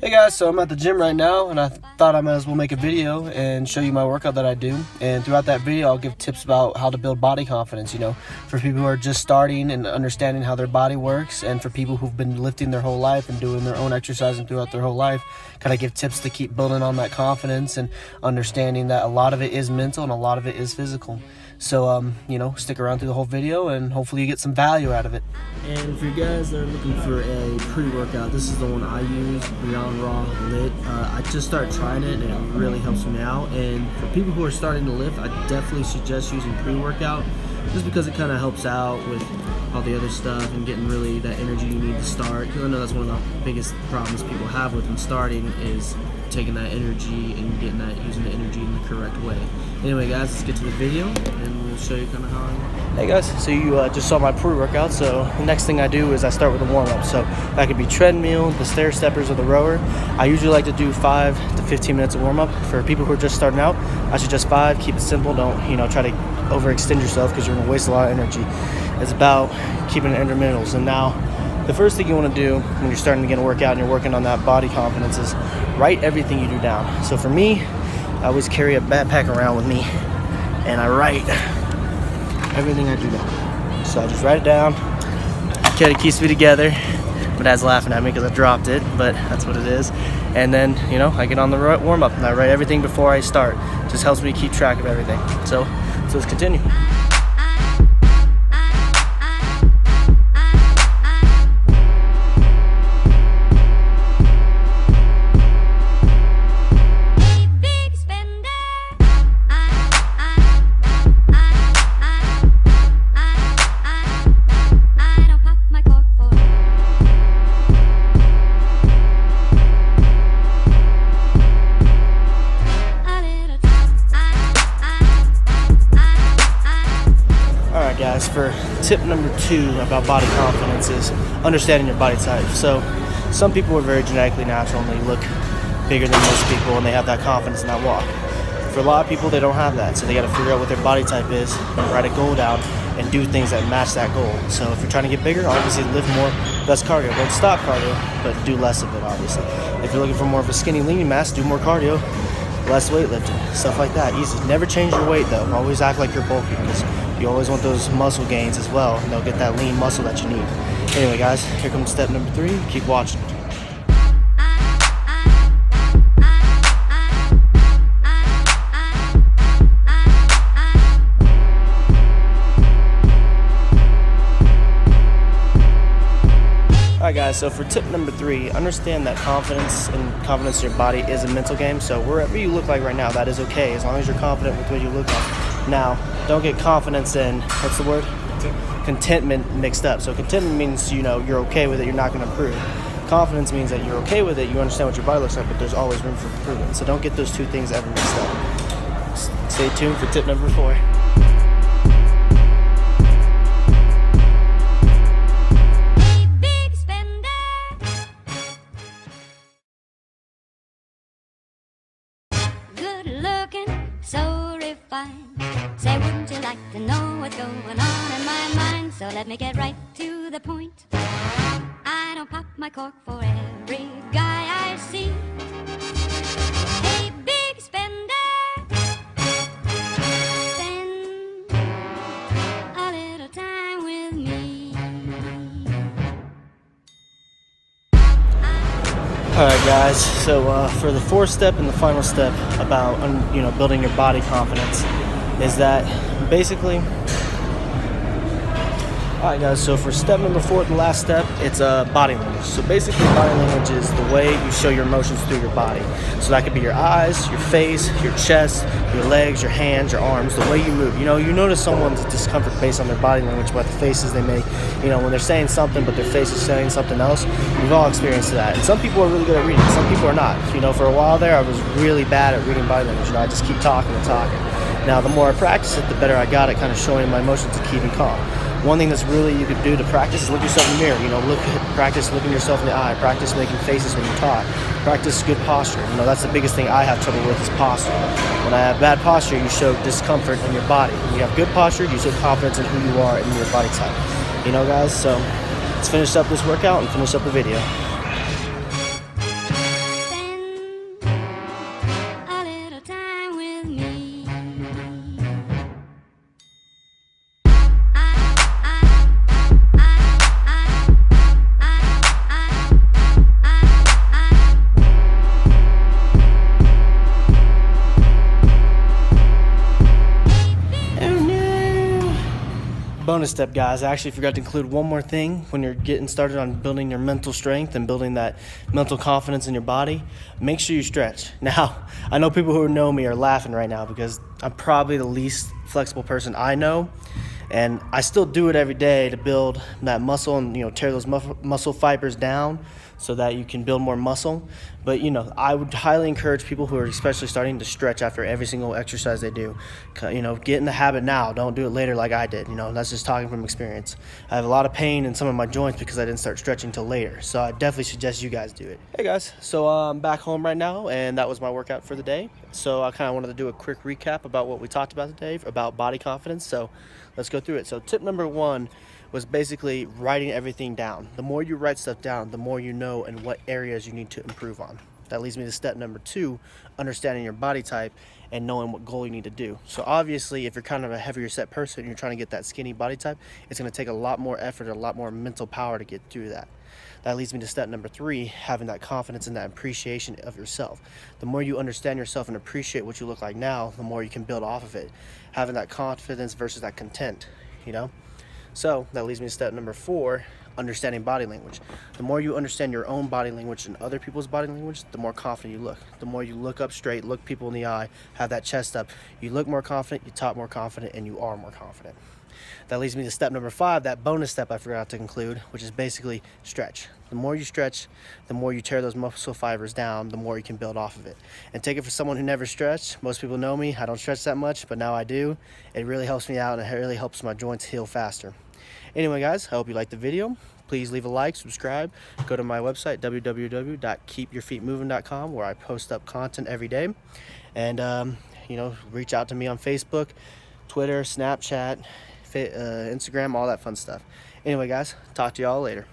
Hey guys, so I'm at the gym right now and I thought I might as well make a video and show you my workout that I do. And throughout that video I'll give tips about how to build body confidence, for people who are just starting and understanding how their body works, and for people who've been lifting their whole life and doing their own exercising throughout their whole life. Kind of give tips to keep building on that confidence and understanding that a lot of it is mental and a lot of it is physical. So, stick around through the whole video and hopefully you get some value out of it. And for you guys that are looking for a pre-workout, this is the one I use, Beyond Raw Lit. I just started trying it and it really helps me out. And for people who are starting to lift, I definitely suggest using pre-workout just because it kind of helps out with all the other stuff and getting really that energy you need to start. Because I know that's one of the biggest problems people have with them starting is taking that energy and using the energy in the correct way. Anyway guys, let's get to the video and we'll show you kind of how I... Hey guys, so you just saw my pre-workout. So the next thing I do is I start with a warm-up. So that could be treadmill, the stair steppers, or the rower. I usually like to do 5 to 15 minutes of warm-up. For people who are just starting out, I suggest 5. Keep it simple. Don't try to overextend yourself because you're gonna waste a lot of energy. It's about keeping it intermittals. And now the first thing you want to do when you're starting to get a workout and you're working on that body confidence is write everything you do down. So for me, I always carry a backpack around with me and I write everything I do down. So I just write it down. It keeps me together. My dad's laughing at me because I dropped it, but that's what it is. And then, I get on the warm-up and I write everything before I start. It just helps me keep track of everything. So let's continue. Guys, for tip number 2 about body confidence is understanding your body type. So some people are very genetically natural and they look bigger than most people and they have that confidence in that walk. For a lot of people, they don't have that, so they got to figure out what their body type is and write a goal down and do things that match that goal. So if you're trying to get bigger, obviously lift more, less cardio. Don't stop cardio, but do less of it, obviously. If you're looking for more of a skinny, lean mass, do more cardio, less weightlifting, stuff like that. Easy. Never change your weight though. Always act like you're bulky because you always want those muscle gains as well, and they'll get that lean muscle that you need. Anyway guys, here comes step number 3. Keep watching. Alright guys, so for tip number 3, understand that confidence in your body is a mental game. So wherever you look like right now, that is okay, as long as you're confident with what you look like. Now, don't get confidence in, what's the word? Contentment mixed up. So contentment means, you're okay with it, you're not going to improve. Confidence means that you're okay with it, you understand what your body looks like, but there's always room for improvement. So don't get those two things ever mixed up. Stay tuned for tip number 4. So refined. Say, wouldn't you like to know what's going on in my mind? So let me get right to the point. I don't pop my cork for every guy I see. Hey, big spender, spend a little time with me. Alright guys, so for the 4th step and the final step about building your body confidence is that basically, alright guys, so for step number 4, the last step, it's body language. So basically body language is the way you show your emotions through your body. So that could be your eyes, your face, your chest, your legs, your hands, your arms, the way you move. You notice someone's discomfort based on their body language by the faces they make. When they're saying something but their face is saying something else. We've all experienced that. And some people are really good at reading, some people are not. For a while there, I was really bad at reading body language. I just keep talking and talking. Now, the more I practice it, the better I got at kind of showing my emotions and keeping calm. One thing that's really you could do to practice is look yourself in the mirror. Practice looking yourself in the eye. Practice making faces when you talk. Practice good posture. That's the biggest thing I have trouble with is posture. When I have bad posture, you show discomfort in your body. When you have good posture, you show confidence in who you are and your body type. Guys, so let's finish up this workout and finish up the video. bonus step, guys, I actually forgot to include one more thing when you're getting started on building your mental strength and building that mental confidence in your body. Make sure you stretch. Now, I know people who know me are laughing right now because I'm probably the least flexible person I know, and I still do it every day to build that muscle and, tear those muscle fibers down so that you can build more muscle. But I would highly encourage people who are especially starting to stretch after every single exercise they do. Get in the habit now. Don't do it later like I did. That's just talking from experience. I have a lot of pain in some of my joints because I didn't start stretching till later. So I definitely suggest you guys do it. Hey guys, so I'm back home right now, and that was my workout for the day. So I kind of wanted to do a quick recap about what we talked about today about body confidence. So let's go through it. So tip number 1 was basically writing everything down. The more you write stuff down, the more you know and what areas you need to improve on. That leads me to step number 2, understanding your body type and knowing what goal you need to do. So obviously, if you're kind of a heavier set person and you're trying to get that skinny body type, it's going to take a lot more effort, a lot more mental power to get through that. That leads me to step number 3, having that confidence and that appreciation of yourself. The more you understand yourself and appreciate what you look like now, the more you can build off of it. Having that confidence versus that content, So that leads me to step number 4, understanding body language. The more you understand your own body language and other people's body language, the more confident you look. The more you look up straight, look people in the eye, have that chest up, you look more confident, you talk more confident, and you are more confident. That leads me to step number 5, that bonus step I forgot to include, which is basically stretch. The more you stretch, the more you tear those muscle fibers down, the more you can build off of it. And take it for someone who never stretched. Most people know me, I don't stretch that much, but now I do. It really helps me out, and it really helps my joints heal faster. Anyway, guys, I hope you liked the video. Please leave a like, subscribe. Go to my website, www.keepyourfeetmoving.com, where I post up content every day. And, reach out to me on Facebook, Twitter, Snapchat, Instagram, all that fun stuff. Anyway, guys, talk to y'all later.